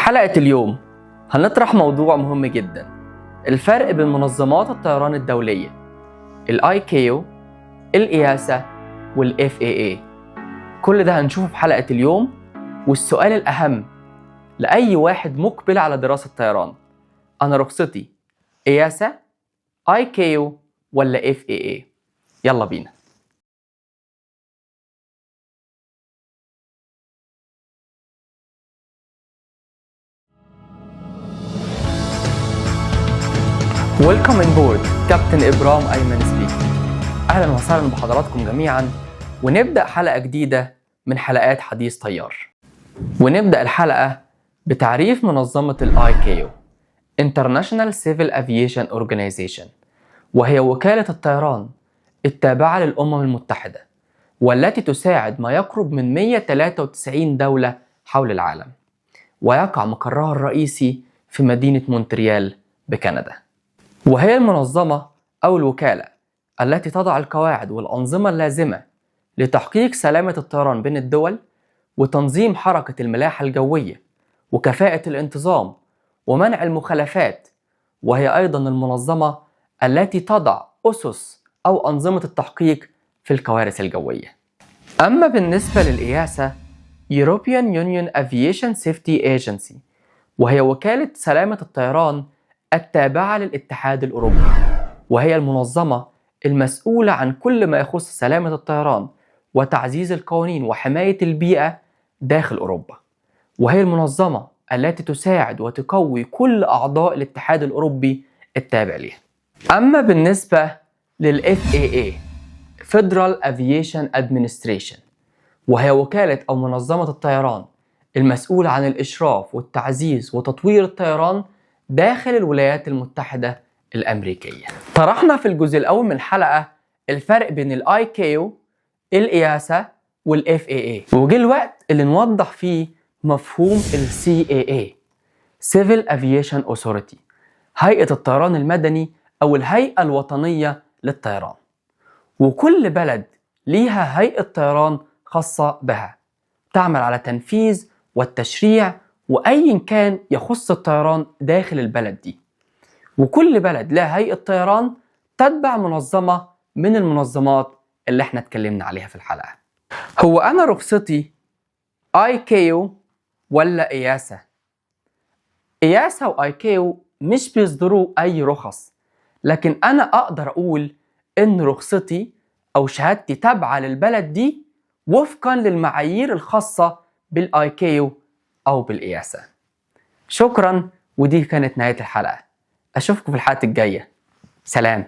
حلقة اليوم هنطرح موضوع مهم جدا: الفرق بين منظمات الطيران الدولية ICAO، الإياسا، والFAA. كل ده هنشوفه في حلقة اليوم، والسؤال الأهم لأي واحد مقبل على دراسة طيران: أنا رخصتي إياسا، ICAO، ولا FAA؟ يلا بينا. Welcome on board كابتن إبرام أيمن سبيك. أهلا وسهلا بحضراتكم جميعا، ونبدأ حلقة جديدة من حلقات حديث طيار. ونبدأ الحلقة بتعريف منظمة ICAO International Civil Aviation Organization، وهي وكالة الطيران التابعة للأمم المتحدة، والتي تساعد ما يقرب من 193 دولة حول العالم، ويقع مقرها الرئيسي في مدينة مونتريال بكندا. وهي المنظمة أو الوكالة التي تضع القواعد والأنظمة اللازمة لتحقيق سلامة الطيران بين الدول، وتنظيم حركة الملاحة الجوية، وكفاءة الانتظام، ومنع المخالفات. وهي أيضا المنظمة التي تضع أسس أو أنظمة التحقيق في الكوارث الجوية. أما بالنسبة للإياسا European Union Aviation Safety Agency، وهي وكالة سلامة الطيران التابعة للاتحاد الأوروبي، وهي المنظمة المسؤولة عن كل ما يخص سلامة الطيران وتعزيز القوانين وحماية البيئة داخل أوروبا. وهي المنظمة التي تساعد وتقوي كل أعضاء الاتحاد الأوروبي التابع لها. أما بالنسبة للFAA Federal Aviation Administration، وهي وكالة أو منظمة الطيران المسؤولة عن الإشراف والتعزيز وتطوير الطيران داخل الولايات المتحدة الأمريكية. طرحنا في الجزء الأول من الحلقة الفرق بين ICAO، الإياسا، والFAA، وجه الوقت اللي نوضح فيه مفهوم CAA Civil Aviation Authority، هيئة الطيران المدني أو الهيئة الوطنية للطيران. وكل بلد ليها هيئة طيران خاصة بها تعمل على تنفيذ والتشريع وأي كان يخص الطيران داخل البلد دي. وكل بلد لها هيئة طيران تتبع منظمة من المنظمات اللي احنا اتكلمنا عليها في الحلقة. هو أنا رخصتي ICAO ولا إياسا؟ إياسا وICAO مش بيصدروا أي رخص، لكن أنا أقدر أقول إن رخصتي أو شهادتي تابعة للبلد دي وفقا للمعايير الخاصة بالICAO أو بالإياسا. شكرا، ودي كانت نهاية الحلقة. أشوفكم في الحلقة الجاية. سلام.